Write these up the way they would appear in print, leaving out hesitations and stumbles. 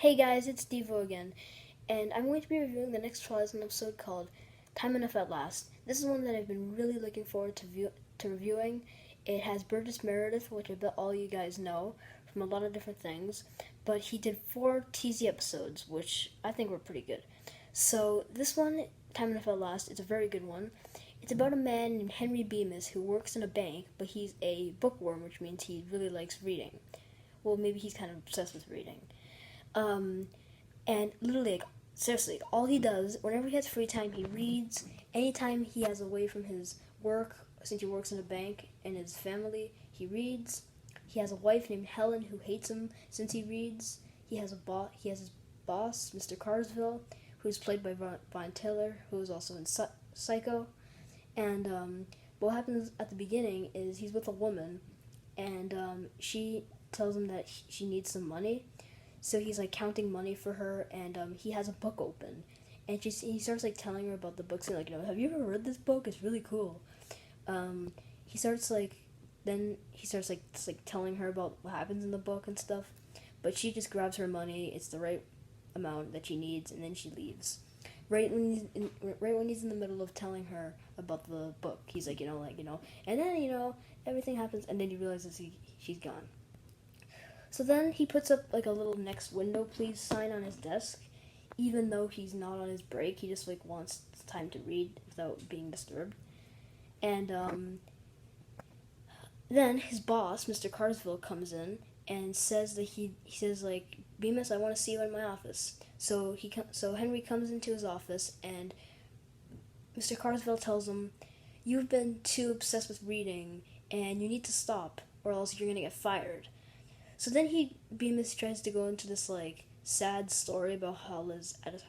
Hey guys, it's Devo again, and I'm going to be reviewing the next Twilight episode called Time Enough at Last. This is one that I've been really looking forward to reviewing. It has Burgess Meredith, which I bet all you guys know from a lot of different things, but he did 4 TZ episodes, which I think were pretty good. So this one, Time Enough at Last, it's a very good one. It's about a man named Henry Bemis who works in a bank, but he's a bookworm, which means he really likes reading. Well, maybe he's kind of obsessed with reading. Um, and literally, seriously, all he does, whenever he has free time, he reads. Anytime he has away from his work, since he works in a bank, and his family, he reads. He has a wife named Helen who hates him since he reads. He has his boss, Mr. Carsville, who's played by Brian Taylor, who is also in Psycho. And what happens at the beginning is he's with a woman, and she tells him that she needs some money. So he's like counting money for her, and he has a book open, and he starts like telling her about the books, and like, have you ever read this book? It's really cool. He starts like, then he starts like just, like telling her about what happens in the book and stuff, but she just grabs her money. It's the right amount that she needs, and then she leaves. Right when he's in the middle of telling her about the book, he's like, and then everything happens, and then he realizes she's gone. So then he puts up like a little "next window please" sign on his desk, even though he's not on his break. He just like wants time to read without being disturbed. And then his boss, Mr. Carsville, comes in and says that he says like, "Bemis, I want to see you in my office." So Henry comes into his office, and Mr. Carsville tells him, "You've been too obsessed with reading, and you need to stop, or else you're gonna get fired." So then Bemis tries to go into this like sad story about how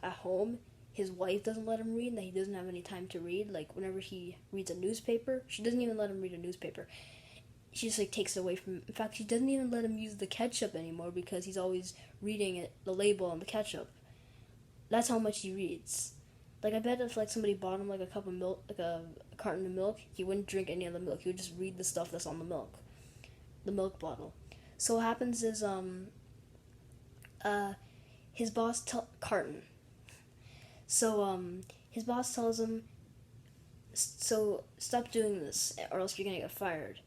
at home his wife doesn't let him read, and that he doesn't have any time to read. Like whenever he reads a newspaper, she doesn't even let him read a newspaper. She just like takes it away from him. In fact, she doesn't even let him use the ketchup anymore because he's always reading the label on the ketchup. That's how much he reads. Like I bet if like somebody bought him like a cup of milk, like a carton of milk, he wouldn't drink any of the milk. He would just read the stuff that's on the milk bottle. So what happens is his boss Carton. So his boss tells him, so stop doing this or else you're gonna get fired.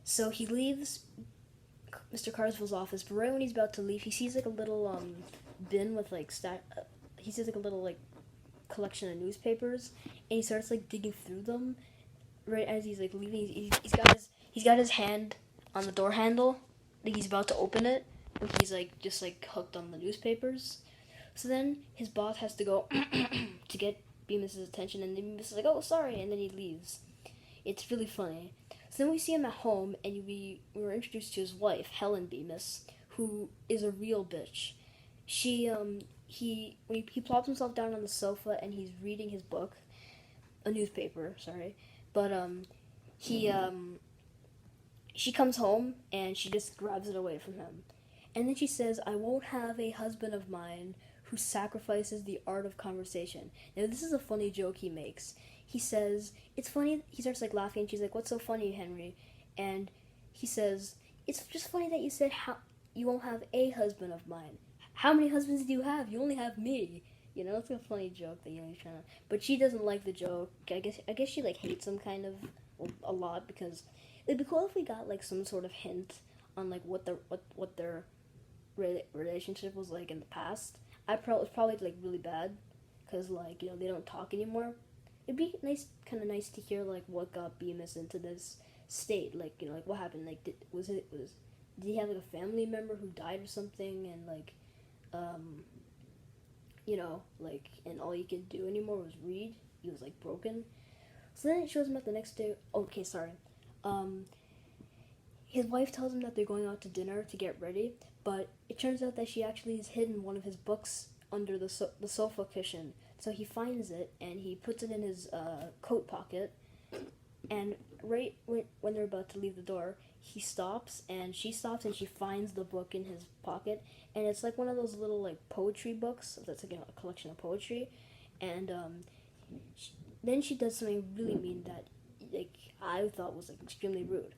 So he leaves Mr. Carsville's office, but right when he's about to leave, he sees like a little bin with like he sees like a little like collection of newspapers, and he starts like digging through them. Right as he's like leaving, he's got his hand on the door handle, like he's about to open it, but he's like just like hooked on the newspapers. So then his boss has to go to get Bemis's attention, and Bemis is like, "Oh, sorry," and then he leaves. It's really funny. So then we see him at home, and we were introduced to his wife, Helen Bemis, who is a real bitch. He plops himself down on the sofa, and he's reading his book, a newspaper, sorry, but he she comes home, and she just grabs it away from him. And then she says, "I won't have a husband of mine who sacrifices the art of conversation." Now, this is a funny joke he makes. He says, "It's funny." He starts like laughing, and she's like, "What's so funny, Henry?" And he says, "It's just funny that you said how you won't have a husband of mine. How many husbands do you have? You only have me." It's a funny joke that he's trying to. But she doesn't like the joke. I guess she like hates him kind of a lot, because it'd be cool if we got like some sort of hint on like what their relationship was like in the past. It's probably like really bad, because like they don't talk anymore. It'd be kind of nice to hear like what got Bemis into this state. Like like what happened. Like did he have like a family member who died or something, and like like, and all he could do anymore was read. He was like broken. So then it shows him at the next day. Okay, sorry. His wife tells him that they're going out to dinner to get ready, but it turns out that she actually has hidden one of his books under the sofa cushion. So he finds it, and he puts it in his coat pocket, and right when they're about to leave the door, he stops, and she stops, and she finds the book in his pocket, and it's like one of those little like poetry books that's like a collection of poetry, and then she does something really mean that like I thought was like extremely rude.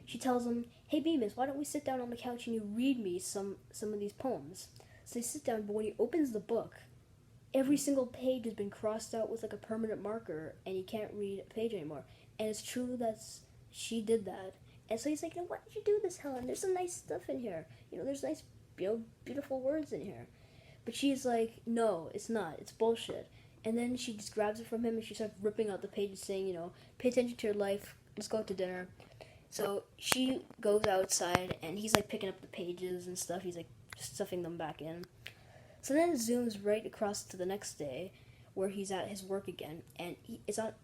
She tells him, "Hey Bemis, why don't we sit down on the couch and you read me some of these poems?" So he sits down, but when he opens the book, every single page has been crossed out with like a permanent marker, and he can't read a page anymore. And it's true that she did that. And so he's like, why did you do this, Helen? There's some nice stuff in here. There's nice, beautiful words in here. But she's like, no, it's not. It's bullshit. And then she just grabs it from him and she starts ripping out the pages saying, pay attention to your life. Let's go out to dinner. So she goes outside and he's like picking up the pages and stuff. He's like stuffing them back in. So then it zooms right across to the next day where he's at his work again. And he's on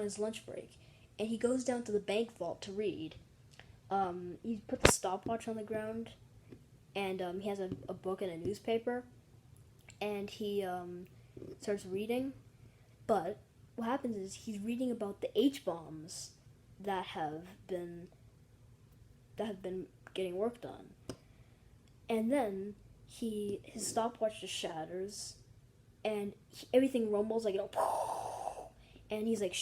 his lunch break. And he goes down to the bank vault to read. He put the stopwatch on the ground. And he has a book and a newspaper. And he starts reading, but what happens is he's reading about the H-bombs that have been getting worked on, and then his stopwatch just shatters, and everything rumbles like and he's like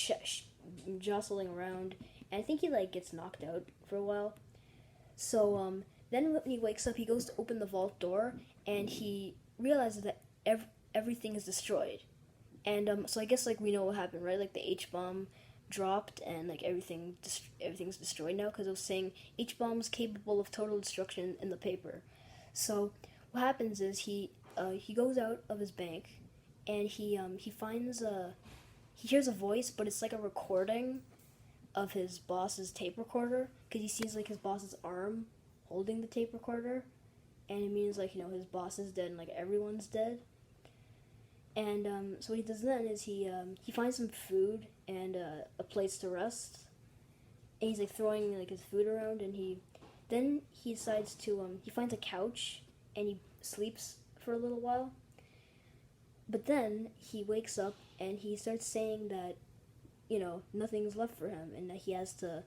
jostling around, and I think he like gets knocked out for a while. So then when he wakes up, he goes to open the vault door, and he realizes that everything is destroyed. And so I guess like we know what happened, right? Like the H-bomb dropped and like everything's destroyed now because it was saying H-bombs capable of total destruction in the paper. So what happens is he goes out of his bank and he finds he hears a voice, but it's like a recording of his boss's tape recorder because he sees like his boss's arm holding the tape recorder, and it means like his boss is dead and like everyone's dead. And so what he does then is he finds some food and a place to rest, and he's like throwing like his food around, and he decides to he finds a couch and he sleeps for a little while. But then he wakes up and he starts saying that nothing's left for him and that he has to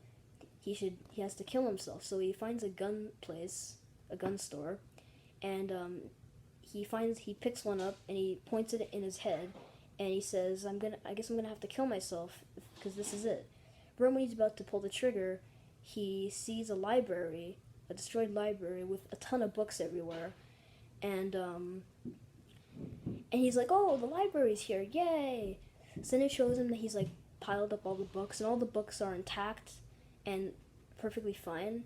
kill himself. So he finds a gun store, and he picks one up and he points it in his head, and he says, I guess I'm gonna have to kill myself because this is it. But when he's about to pull the trigger, he sees a destroyed library with a ton of books everywhere, and he's like, oh, the library's here, yay! So then it shows him that he's like piled up all the books, and all the books are intact and perfectly fine.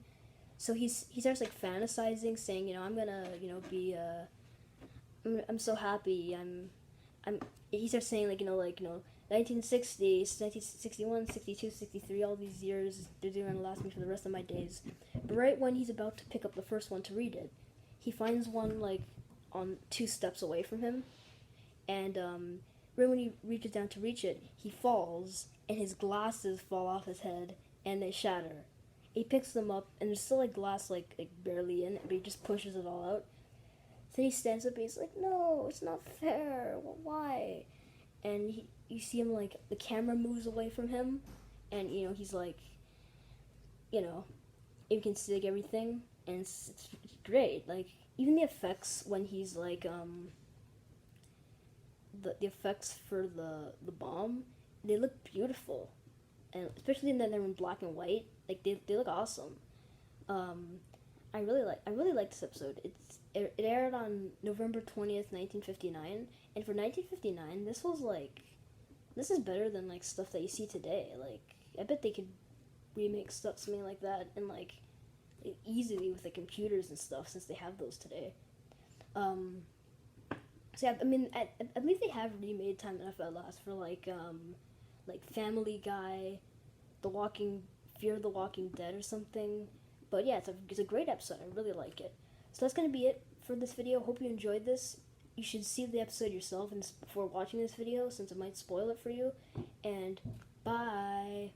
So he starts like fantasizing, saying, I'm gonna be I'm so happy. He starts saying 1960, 1961, 62, 63, all these years, they're going to last me for the rest of my days. But right when he's about to pick up the first one to read it, he finds one like on 2 steps away from him, and right when he reaches down to reach it, he falls and his glasses fall off his head and they shatter. He picks them up and there's still like glass like barely in it, but he just pushes it all out. Then he stands up and he's like, no, it's not fair. Why? And you see him, like, the camera moves away from him, and, he's like, you can see, like, everything, and it's great. Like, even the effects when he's, like, the effects for the bomb, they look beautiful. And especially when they're in black and white, like, they look awesome. I really like this episode. It aired on November 20th, 1959, and for 1959, this is better than like stuff that you see today. Like, I bet they could remake something like that and like easily with the computers and stuff, since they have those today. So yeah, I mean, I believe they have remade Time Enough at Last for like Family Guy, Fear the Walking Dead or something. But yeah, it's a great episode. I really like it. So that's going to be it for this video. Hope you enjoyed this. You should see the episode yourself before watching this video, since it might spoil it for you. And bye.